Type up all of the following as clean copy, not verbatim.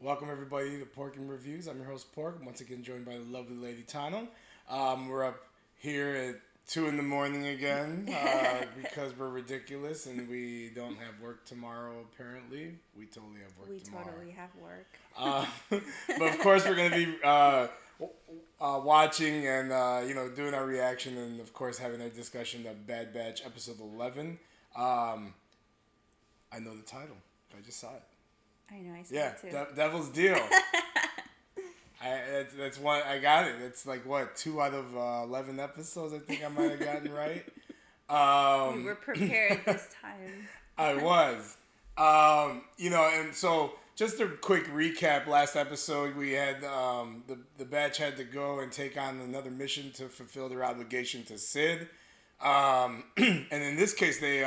Welcome everybody to Pork and Reviews. I'm your host Pork. I'm once again joined by the lovely Lady Tano. We're up here at 2 in the morning again because we're ridiculous and we don't have work tomorrow. Apparently, we totally have work tomorrow. We totally have work. But of course, we're gonna be watching and doing our reaction and of course having our discussion of Bad Batch episode 11. I know the title. I just saw it. I know, I saw it too. Devil's Deal. That's one. I got it. It's like what 2 out of 11 episodes. I think I might have gotten right. We were prepared this time. I was. And so just a quick recap. Last episode, we had the batch had to go and take on another mission to fulfill their obligation to Sid. And in this case, they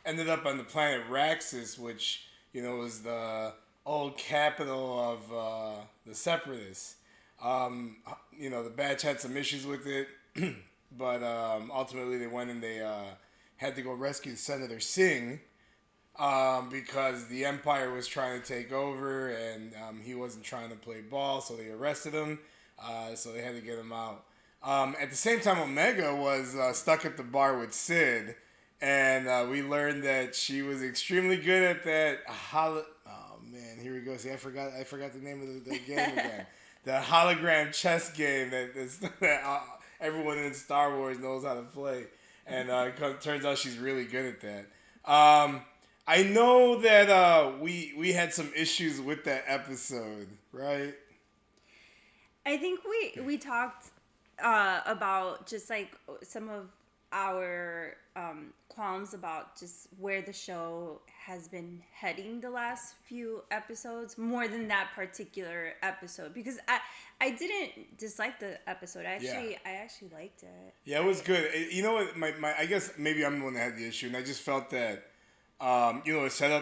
ended up on the planet Raxus, which was the old capital of the Separatists. The batch had some issues with it, but ultimately they went and they had to go rescue Senator Singh because the Empire was trying to take over and he wasn't trying to play ball, so they arrested him. So they had to get him out. At the same time, Omega was stuck at the bar with Sid. And we learned that she was extremely good at that. Oh man, here we go. See, I forgot the name of the game again. The hologram chess game that everyone in Star Wars knows how to play. And turns out she's really good at that. I know that we had some issues with that episode, right? I think we talked about just like some of our qualms about just where the show has been heading the last few episodes, more than that particular episode, because I didn't dislike the episode. I actually liked it. Yeah, it was good. You know what? My I guess maybe I'm the one that had the issue, and I just felt that it set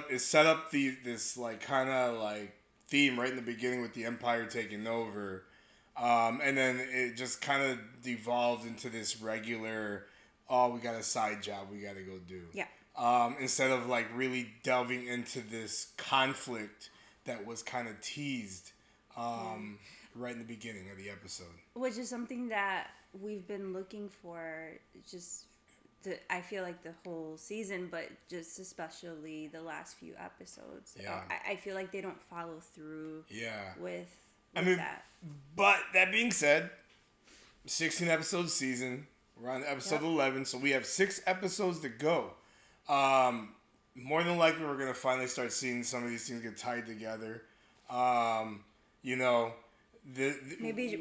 up this like kind of like theme right in the beginning with the Empire taking over, and then it just kind of devolved into this regular. Oh, we got a side job we got to go do. Yeah. Instead of like really delving into this conflict that was kind of teased right in the beginning of the episode. Which is something that we've been looking for I feel like the whole season, but just especially the last few episodes. Yeah. I feel like they don't follow through with that. But that being said, 16 episode season. We're on episode 11, so we have 6 episodes to go. More than likely, we're going to finally start seeing some of these things get tied together. Maybe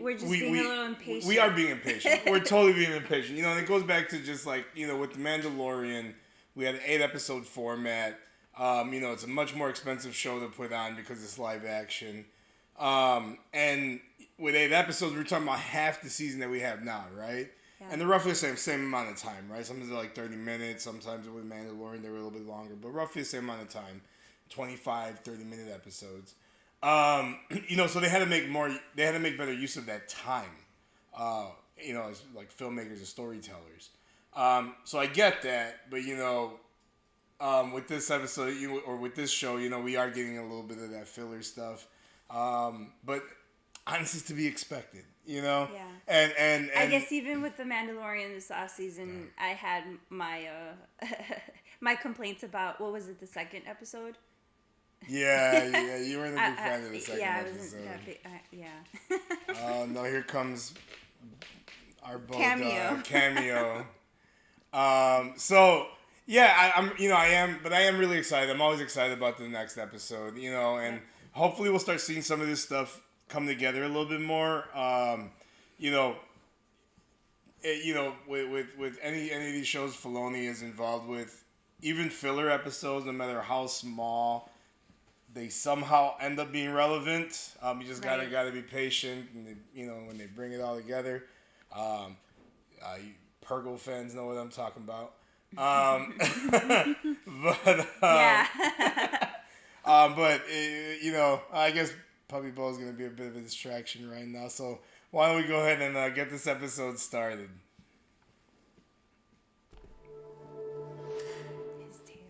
we're just being a little impatient. We are being impatient. We're totally being impatient. And it goes back to just like, with The Mandalorian, we had an 8-episode format. It's a much more expensive show to put on because it's live action. And with 8 episodes, we're talking about half the season that we have now, right? Yeah. And they're roughly the same amount of time, right? Sometimes they're like 30 minutes. Sometimes with Mandalorian, they're a little bit longer. But roughly the same amount of time. 25, 30-minute episodes. So they had to make more. They had to make better use of that time. As like filmmakers and storytellers. So I get that. But, with this episode, or with this show, we are getting a little bit of that filler stuff. But honestly, it's to be expected. Yeah. And I guess even with The Mandalorian this last season, I had my my complaints about, what was it, the second episode? Yeah, you weren't a big fan of the second episode. Oh no, here comes our Beau Cameo. I am really excited. I'm always excited about the next episode, and hopefully we'll start seeing some of this stuff come together a little bit more. With any of these shows Filoni is involved with, even filler episodes, no matter how small, they somehow end up being relevant. You just gotta be patient, and when they bring it all together. You Purgle fans know what I'm talking about. I guess Puppy Bowl is going to be a bit of a distraction right now. So why don't we go ahead and get this episode started? His tail.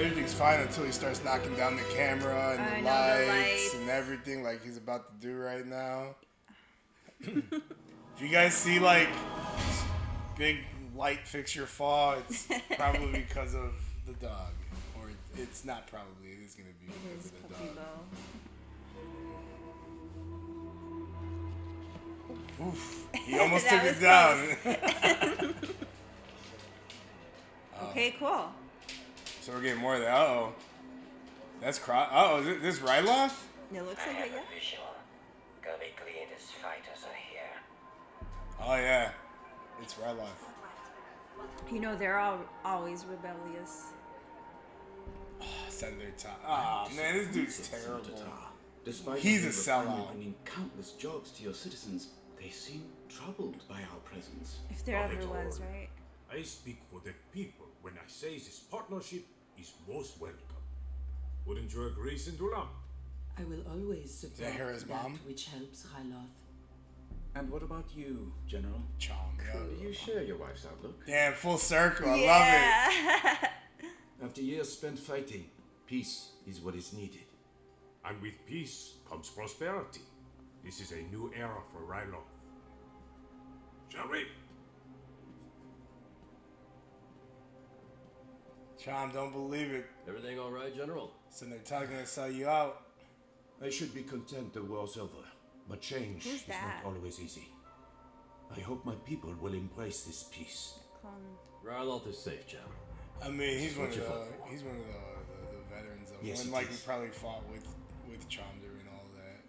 everything's fine until he starts knocking down the camera and the lights and everything like he's about to do right now. If you guys see like big light fixture fall, it's probably because of the dog. Or it's not probably, it is going to be because of the dog. Oof, he almost took it down. Okay, cool. So we're getting more of that. Uh-oh. That's Uh-oh, is this Ryloth? It looks like it, yeah. Oh, yeah. It's Ryloth. You know, they're all always rebellious. Set their top. Oh, man, this dude's terrible. Despite He's a sellout. bringing countless jobs to your citizens, they seem troubled by our presence. If there ever was, right? I speak for the people when I say this partnership is most welcome. Wouldn't you agree, Cinderella? I will always support Hera's mom? which helps Ryloth. And what about you, General? Chom, yeah. You share your wife's outlook. Damn, full circle. I love it. After years spent fighting, peace is what is needed. And with peace comes prosperity. This is a new era for Ryloth. Shall we? Chom, don't believe it. Everything all right, General? So they're talking to sell you out. I should be content the war's over, but change Who's is that? not always easy. I hope my people will embrace this peace. Ryloth is safe, General. I mean, he's one of you the vote for? the veterans of Yes, when it like he is. probably fought with Chom during all that.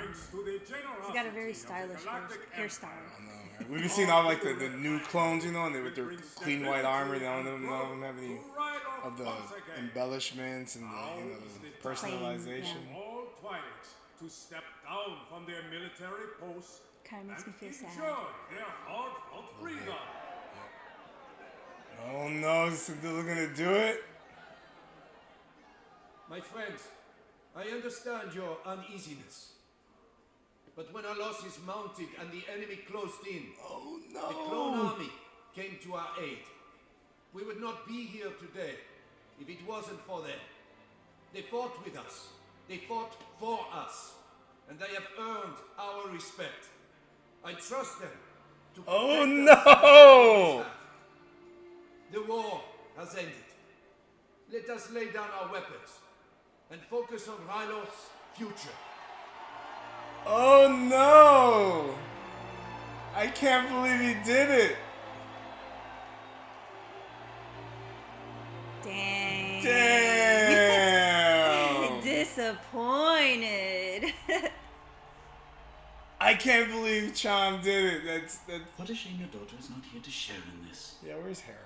Thanks to the generosity He's got a very of the stylish Galactic hairstyle. I know, right? We've been seeing all like the new clones, you know, and they with their clean white armor. None of them have any of the embellishments and the personalization. all Twi'leks to step down from their military posts Kind of makes me feel sad. enjoy their hard-fought freedom. Oh no, is Cinderella gonna do it? My friends, I understand your uneasiness. But when our loss is mounted and the enemy closed in, Oh the clone no! army came to our aid. We would not be here today if it wasn't for them. They fought with us. They fought for us. And they have earned our respect. I trust them to protect Oh us no! The war has ended. Let us lay down our weapons and focus on Ryloth's future. Oh no! I can't believe he did it! Dang. Damn! Disappointed. I can't believe Chom did it. That's What a shame your daughter is not here to share in this. yeah. Where's Hera?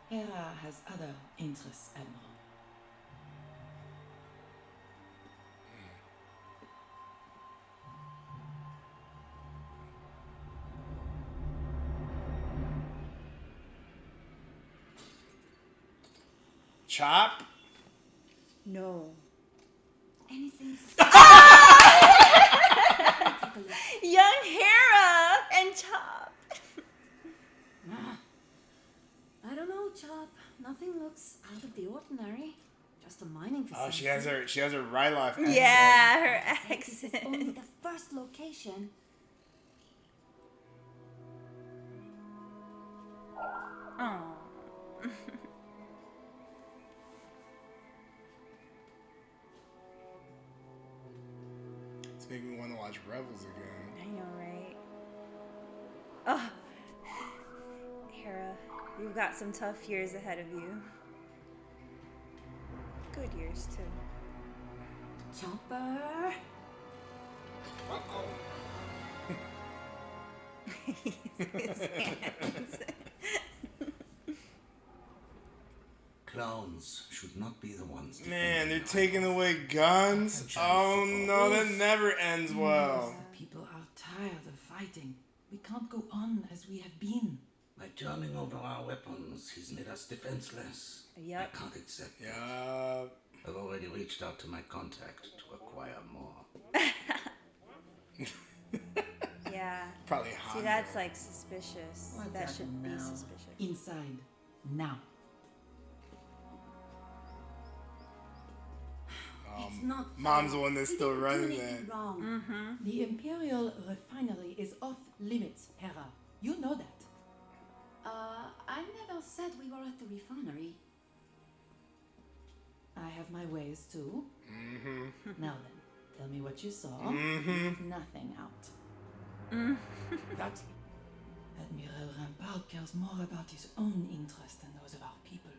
Hera has other interests, Admiral. Chop? No. Anything? Young Hera and Chop. I don't know, Chop. Nothing looks out of the ordinary. Just a mining facility. Oh, she has her Ryloth accent. Yeah, her This is only accent. the first location. Oh. It's making me want to watch Rebels again. I know, right? Oh. Hera, you've got some tough years ahead of you. Good years, too. Chopper. His hands. Clowns should not be the ones. Man, they're taking away guns. Oh no, that never ends well. People are tired of fighting. We can't go on as we have been. By turning over our weapons, he's made us defenseless. Yep. I can't accept it. Yeah. I've already reached out to my contact to acquire more. Yeah. Probably See, hot. that's like suspicious. What That happened should be now? suspicious. Inside. Now. is not fair. Mom's the one that's We still didn't do running anything that. wrong. The Imperial refinery is off limits, Hera. You know that. I never said we were at the refinery. I have my ways too. Now then, tell me what you saw. Leave nothing out. That Admiral Rampart cares more about his own interests than those of our people.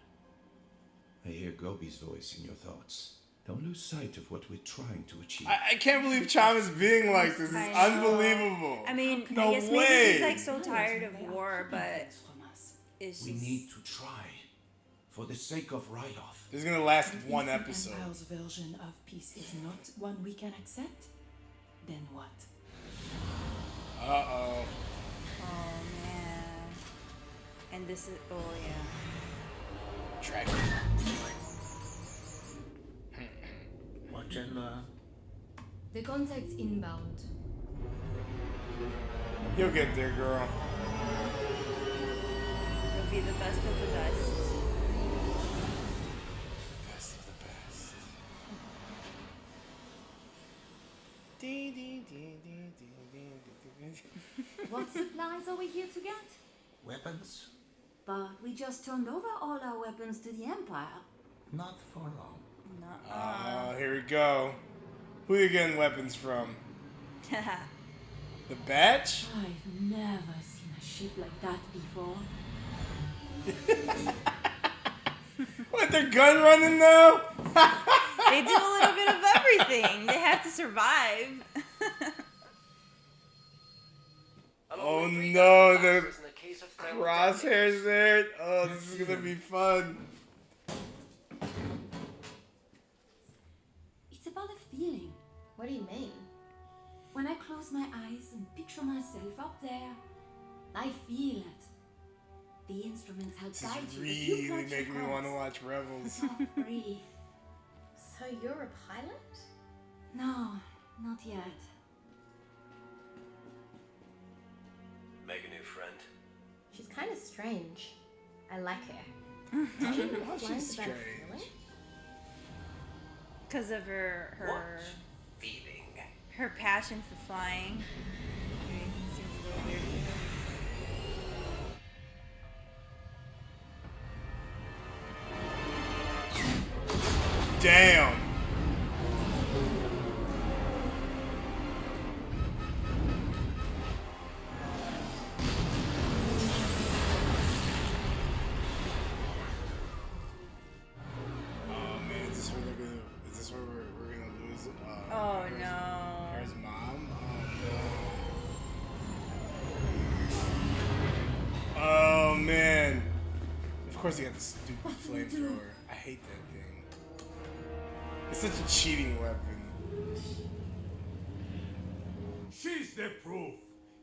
I hear Gobi's voice in your thoughts. Don't lose sight of what we're trying to achieve. I can't believe Cham is being like this. It's I know. unbelievable. I mean, No I guess maybe way. he's like so tired of war, but From us. it's We just... need to try. For the sake of Ryloth. This is gonna last If one the episode. Empire's version of peace is not one we can accept, then what? Uh-oh. Oh man. And this is yeah. Track. Watch and learn. The contact's inbound. You'll get there, girl. It'll be the best of the best. Best of the best. Dee, dee, dee, dee, dee, dee, dee, dee. What supplies are we here to get? Weapons? But we just turned over all our weapons to the Empire. Not for long. Oh, here we go. Who are you getting weapons from? The Batch? I've never seen a ship like that before. What, they're gun running now? They do a little bit of everything. They have to survive. Oh no, the crosshairs there. Oh, this is gonna be fun. It's about a feeling. What do you mean? When I close my eyes and picture myself up there, I feel it. The instruments help This guide is you. If you really clutch making your me want to course, watch Rebels. you're free. So you're a pilot? No, not yet. Make a new friend. She's kind of strange. I like her. Did you know She's flying's about strange. feeling? Because of her Feeling. her passion for flying. It seems a little weird. Damn. Oh man, is this where we're gonna lose? Oh Hera's- no. Hera's mom. Oh man. Of course he got the stupid flamethrower. I hate that thing. It's such a cheating weapon. She's the proof.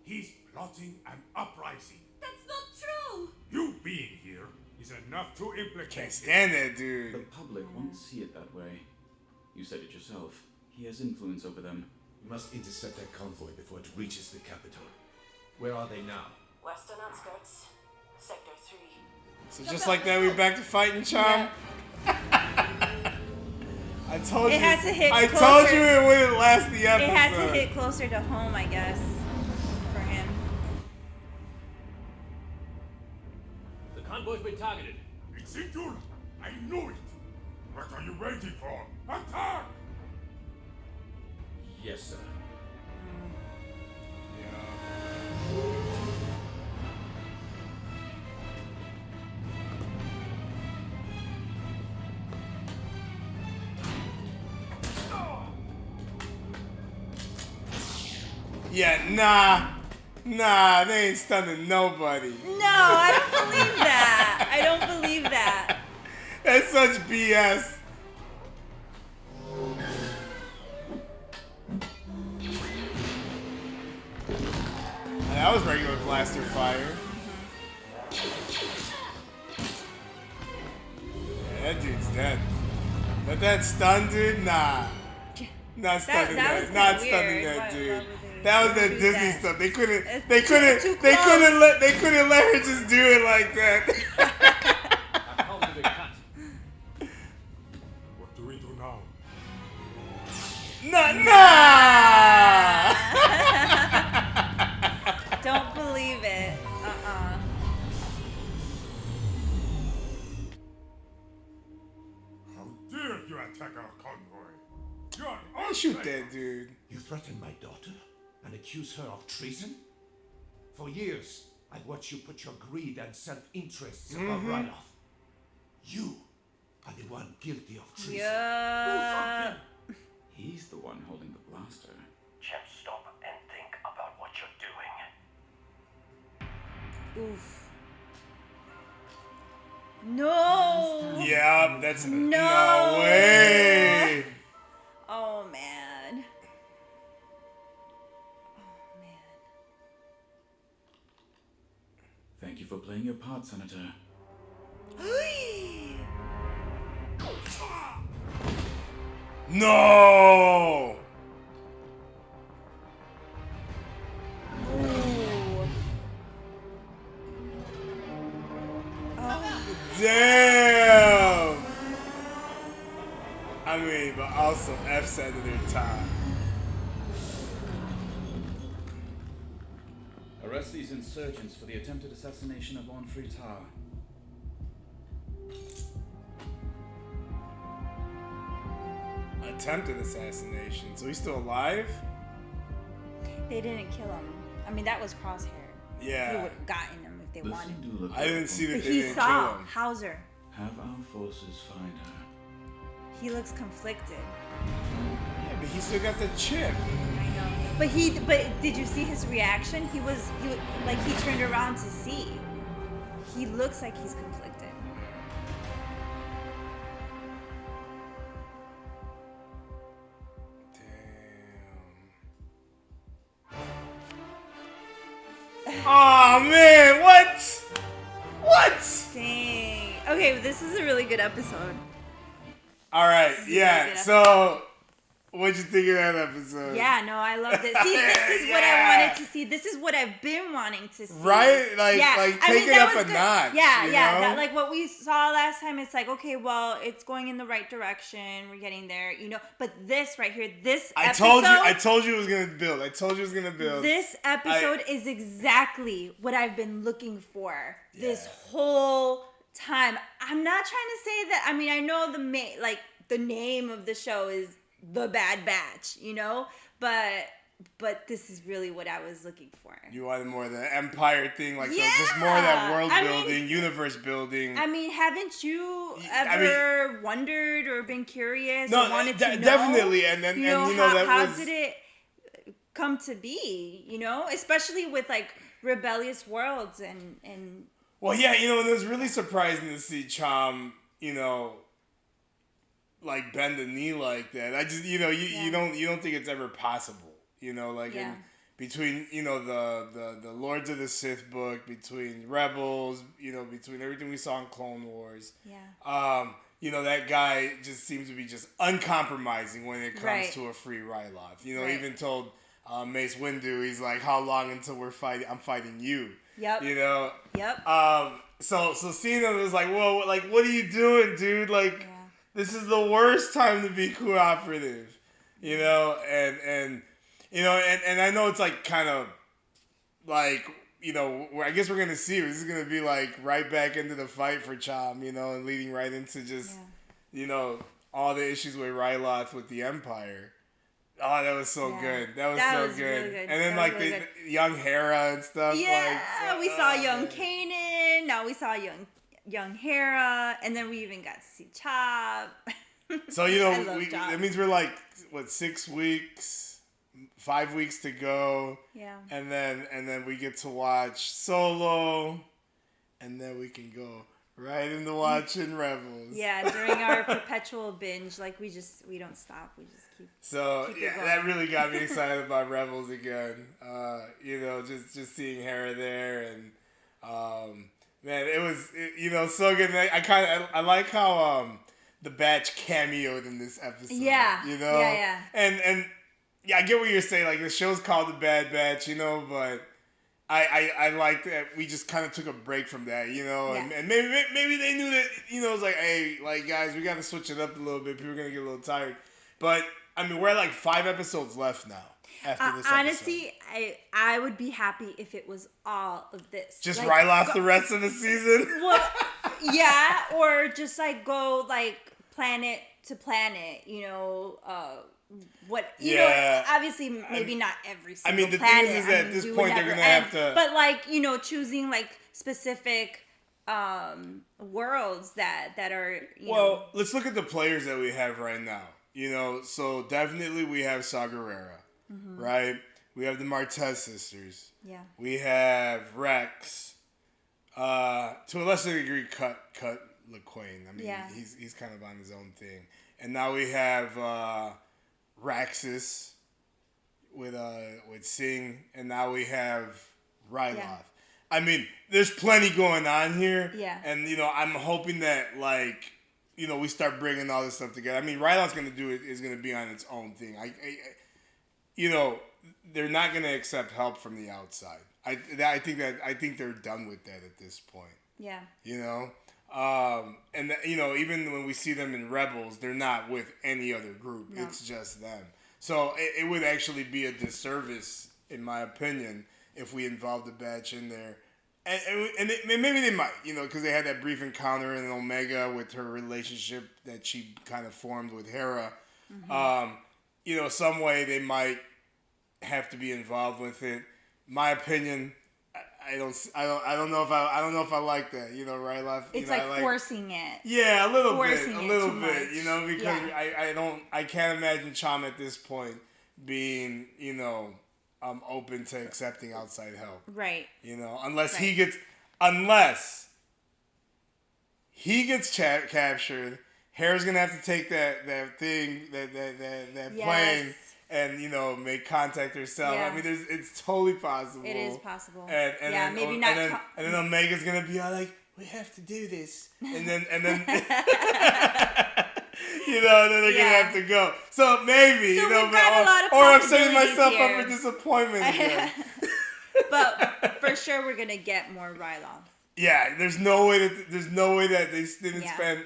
He's plotting an uprising. That's not true! You being here is enough to implicate Can't him. stand that The dude. public won't see it that way. You said it yourself. He has influence over them. We must intercept that convoy before it reaches the capital. Where are they now? Western outskirts, Sector 3. So just like that, we back to fighting, Chom. I told It you. had to hit I closer. told you it wouldn't last the episode. It had to hit closer to home, I guess, for him. The convoy's been targeted. Execute! I knew it! What are you waiting for? Attack! Yes, sir. Yeah, nah, they ain't stunning nobody. No, I don't believe that. I don't believe that. That's such BS. That was regular blaster fire. Yeah, that dude's dead. But that stun dude, nah. Not stunning that that. was Not kinda stunning weird. that Why dude. would they That was that do Disney that? stuff. They couldn't Too close. they couldn't let her just do it like that. Our comms have been cut. What do we do now? Nah. Don't believe it. How dare you attack our convoy? You're I'll shoot that dude. You threaten my daughter and accuse her of treason? For years, I've watched you put your greed and self-interests above Ryloth. You are the one guilty of treason. Yeah. He's the one holding the blaster. Champ, stop and think about what you're doing. Oof. No. Yeah, that's No. way. Oh man. Thank you for playing your part, Senator. No. Damn. I mean, but also F Senator time. Arrest these insurgents for the attempted assassination of Free Tar. Attempted assassination. So he's still alive? They didn't kill him. I mean, that was Crosshair. Yeah. They would have gotten him if they wanted. I didn't see that But they he didn't saw kill him. Hauser. Have our forces find her. He looks conflicted. Yeah, but he still got the chip. I know. But did you see his reaction? He turned around to see. He looks like he's conflicted. Oh man, what? What? Dang. Okay, this is a really good episode. All right, This is a yeah. really good So, what'd you think of that episode? Yeah, no, I loved it. See, this is what I wanted to see. This is what I've been wanting to see. Right? Like take it up that a was notch. Yeah, you yeah. know? That, like what we saw last time, it's like, okay, well, it's going in the right direction. We're getting there, But this right here, this episode. I told you it was gonna build. This episode is exactly what I've been looking for this whole time. I'm not trying to say that. I mean, I know the name of the show is The Bad Batch, but this is really what I was looking for. You wanted more of the Empire thing, just more of that world building, universe building. I mean, haven't you ever wondered or been curious or wanted to know? Definitely, and how did it come to be? Especially with rebellious worlds and. Well, yeah, and it was really surprising to see Chom, bend the knee like that. I just, you don't think it's ever possible, in between, the Lords of the Sith book, between Rebels, between everything we saw in Clone Wars. Yeah. That guy just seems to be just uncompromising when it comes to a free Ryloth. Even told Mace Windu, he's like, how long until I'm fighting you? Yep. Yep. So seeing him was like, whoa, what are you doing, dude? This is the worst time to be cooperative, and I know it's kind of I guess we're gonna see this is gonna be right back into the fight for Chom, and leading right into just all the issues with Ryloth with the Empire. Oh, that was so good. That was so good. Really good. And then the young Hera and stuff. Yeah, we saw young Kanan. Now we saw young Hera, and then we even got to see Chop. So that means we're 6 weeks, 5 weeks to go. Yeah. And then we get to watch Solo, and then we can go right into watching Rebels. Yeah, during our perpetual binge, we don't stop. We just keep. So keep that really got me excited about Rebels again. Just seeing Hera there, and man, it was so good. And I like how the Batch cameoed in this episode. Yeah. Yeah. And I get what you're saying. The show's called The Bad Batch, but I like that we just kind of took a break from that, and maybe they knew that, it's hey, guys, we got to switch it up a little bit. People are gonna get a little tired, but I mean, we're at like 5 episodes left now after this episode. Honestly, I would be happy if it was all of this. Just like, write off the rest of the season? Well, yeah, or just like go like planet to planet, you know, you know, obviously maybe not every single the planet. thing is at this point they're gonna have to, but like, you know, choosing like specific worlds that are, you know. Let's look at the players that we have right now. You know, so definitely we have Saw Gerrera, right? We have the Martez sisters. Yeah. We have Rex. To a lesser degree, Cut LaQuaine. I mean, he's kind of on his own thing. And now we have Raxus with Singh, and now we have Ryloth. Yeah. I mean, there's plenty going on here. Yeah. And, you know, I'm hoping that, like, you know, we start bringing all this stuff together. I mean, Ryloth's going to do it, is going to be on its own thing. You know, they're not going to accept help from the outside. I think they're done with that at this point. Yeah. You know? And, you know, even when we see them in Rebels, they're not with any other group. No. It's just them. So it would actually be a disservice, in my opinion, if we involve the Batch in there. And maybe they might, you know, because they had that brief encounter in Omega with her relationship that she kind of formed with Hera. Mm-hmm. You know, some way they might have to be involved with it. My opinion, I don't know if I like that. You know, right? It's like forcing it. Yeah, a little bit, you know, because I can't imagine Chom at this point being, you know, open to accepting outside help. Right. You know, unless he gets captured, Hera's gonna have to take that plane and, you know, make contact herself. Yeah. I mean, it's totally possible. It is possible. And yeah, then, maybe not. And then Omega's gonna be all like, "We have to do this," and then you know, and then they're gonna have to go. So maybe, you know, or I'm setting myself up for disappointment again. But for sure, we're gonna get more Ryloth. Yeah, there's no way that they didn't spend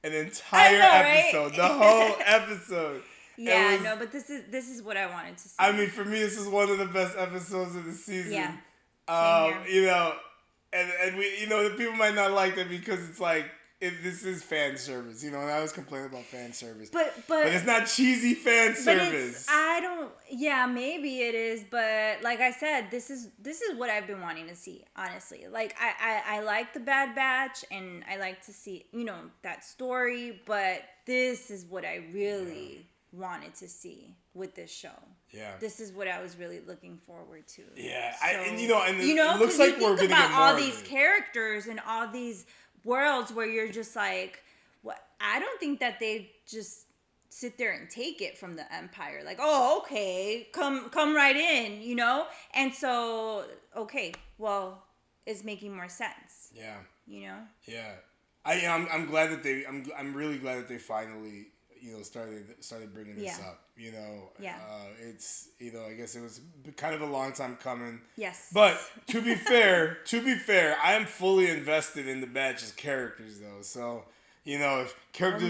an entire episode, the whole episode. Yeah, no, but this is what I wanted to see. I mean, for me, this is one of the best episodes of the season. Yeah. You know, and we, you know, the people might not like that because it's like, this is fan service, you know, and I was complaining about fan service. But it's not cheesy fan service. Maybe it is, but like I said, this is what I've been wanting to see, honestly. Like I like the Bad Batch and I like to see, you know, that story, but this is what I really wanted to see with this show. Yeah. This is what I was really looking forward to. Yeah. So, it looks like we're going to get more all these characters and all these worlds where you're just like, what? I don't think that they just sit there and take it from the Empire. Like, oh, okay, come right in, you know? And so, okay, well, it's making more sense. Yeah. You know? Yeah. I'm glad that I'm really glad that they finally, you know, started bringing this up. You know, it's, you know, I guess it was kind of a long time coming. Yes. But to be fair, I am fully invested in the Batch's characters, though. So, you know, if character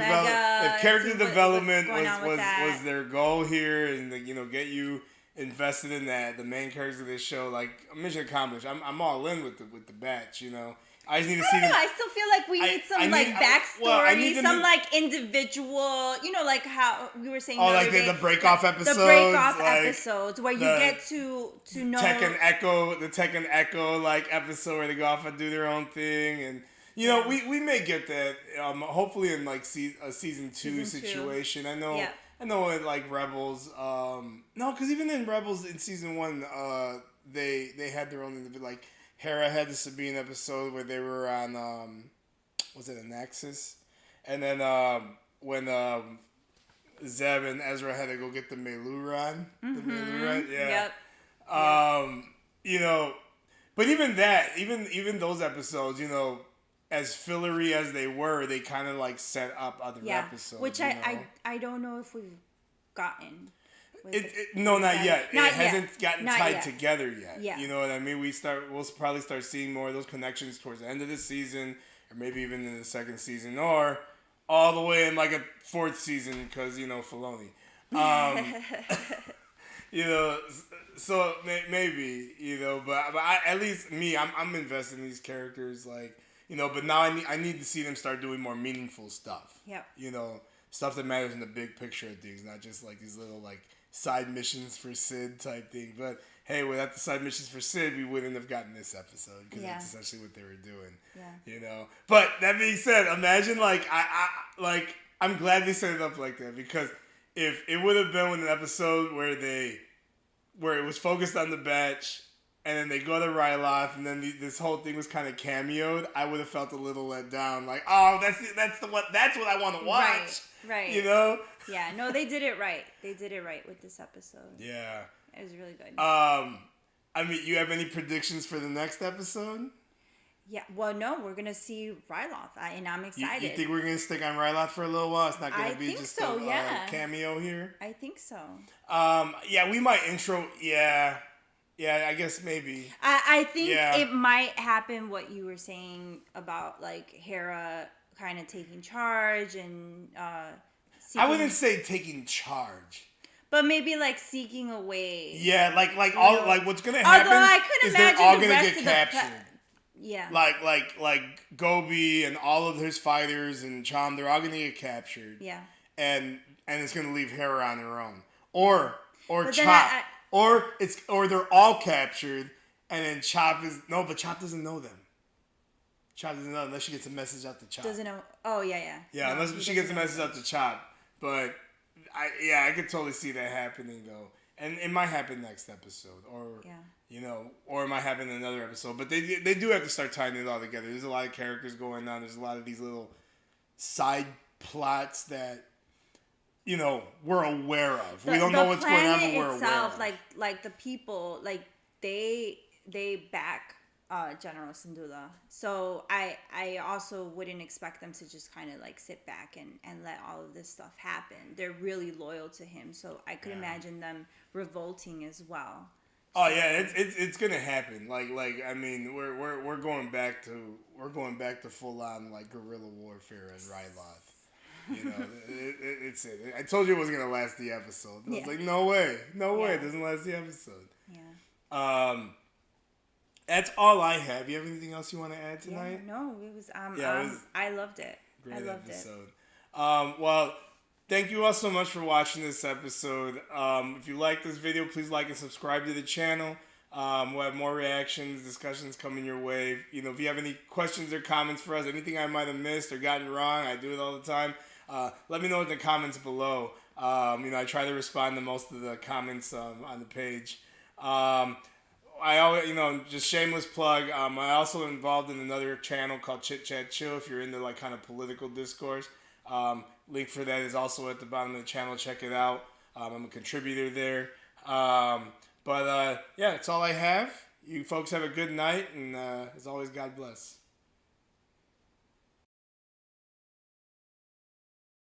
development was their goal here, and you know, get you invested in that, the main characters of this show, like, mission accomplished. I'm all in with the Batch. You know. I just need to see them. I still feel like we need some backstory, some like individual, you know, like how we were saying. Oh, like the break-off episodes. The break-off episodes where you get to know. The Tech and Echo like episode where they go off and do their own thing, and you know we may get that hopefully in like a season 2 situation. I know. Yeah. I know in like Rebels. No, because even in Rebels in season 1, they had their own like. Hera had the Sabine episode where they were on, was it a Nexus? And then when Zeb and Ezra had to go get the Meluran. Mm-hmm. The Meluran, yeah. Yep. You know, but even that, even those episodes, you know, as fillery as they were, they kind of like set up other episodes. Which I don't know if we've gotten. Not yet. It hasn't gotten tied together yet. Yeah. You know what I mean? We'll probably start seeing more of those connections towards the end of the season, or maybe even in the second season, or all the way in like a 4th season because, you know, Filoni. So maybe, but at least me, I'm invested in these characters, like, but now I need to see them start doing more meaningful stuff. Yep. Stuff that matters in the big picture of things, not just like these little like side missions for Sid type thing. But hey, without the side missions for Sid, we wouldn't have gotten this episode because that's essentially what they were doing. Yeah. But that being said, imagine I'm glad they set it up like that, because if it would have been an episode where it was focused on the batch, and then they go to Ryloth, and then this whole thing was kind of cameoed, I would have felt a little let down. Like, oh, that's what I want to watch. Right. Yeah. No, they did it right. They did it right with this episode. Yeah. It was really good. You have any predictions for the next episode? Yeah. Well, no, we're gonna see Ryloth, and I'm excited. You think we're gonna stick on Ryloth for a little while? It's not gonna be just a cameo here. I think so. Yeah, we might intro. Yeah, I guess maybe. I think it might happen what you were saying about like Hera kind of taking charge and. I wouldn't say taking charge. But maybe like seeking a way. Yeah, like what's gonna happen is they're all gonna get captured. Yeah. Like Gobi and all of his fighters and Chom, they're all gonna get captured. Yeah. And it's gonna leave Hera on her own. Or but Chop. Or they're all captured, and then Chop but Chop doesn't know them. Chop doesn't know unless she gets a message out to Chop. Doesn't know. Oh yeah. Yeah, no, unless she gets a message out to Chop. But I could totally see that happening though, and it might happen next episode, or or it might happen in another episode. But they do have to start tying it all together. There's a lot of characters going on. There's a lot of these little side plots that we're aware of. We don't know what's going on, but we're aware of. Like the people, like they back General Syndulla. So I also wouldn't expect them to just kind of like sit back and let all of this stuff happen. They're really loyal to him, so I could imagine them revolting as well. Oh yeah, it's gonna happen. Like I mean, we're going back to full on like guerrilla warfare as Ryloth. It's it. I told you it wasn't gonna last the episode. I was like, no way, it doesn't last the episode. Yeah. That's all I have. You have anything else you want to add tonight? Yeah, no, it was. I loved it. Great episode. Well, thank you all so much for watching this episode. If you like this video, please like and subscribe to the channel. We'll have more reactions, discussions coming your way. If you have any questions or comments for us, anything I might have missed or gotten wrong, I do it all the time. Let me know in the comments below. I try to respond to most of the comments on the page. I always, just shameless plug. I also involved in another channel called Chit Chat Chill. If you're into like kind of political discourse, link for that is also at the bottom of the channel. Check it out. I'm a contributor there. But that's all I have. You folks have a good night, and as always, God bless.